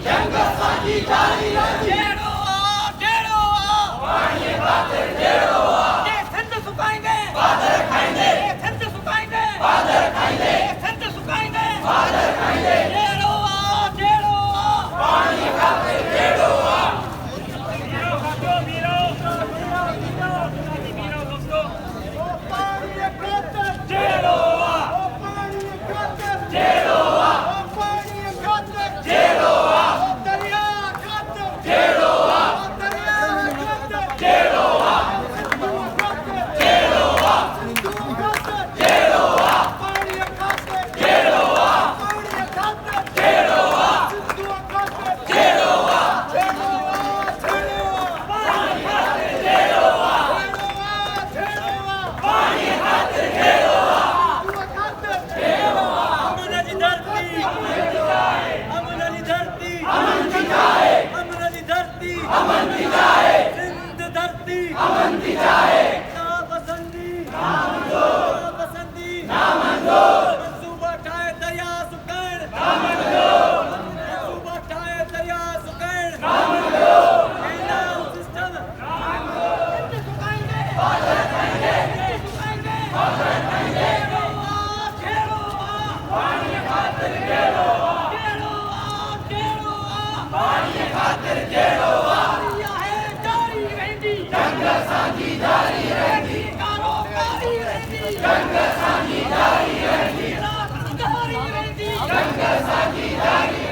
जंग असांजी जारी रहंदी जहिड़ो पाणीअ ख़ातिर जहिड़ो जे सिंध सुकाईंदे बादर खाईंदे सिंध सुकाईंदे बादर खाईंदे सिंध सुकाईंदे बादर खाईंदे जहिड़ो पाणीअ ख़ातिर जहिड़ो अमन की चाहे सिंध धरती अमन की चाहे पसंदी पसंदी मंसूबा ठाहे दरिया सुकण मंसूबा ठाहे दरिया सुकण सिस्टम सिंध सुकाईंदे बादर खाईंदे पाणीअ ख़ातिर जहिड़ो पाणीअ ख़ातिर जहिड़ो जंग असांजी जारी रहंदी जंग असांजी जारी रहंदी जंग असांजी जारी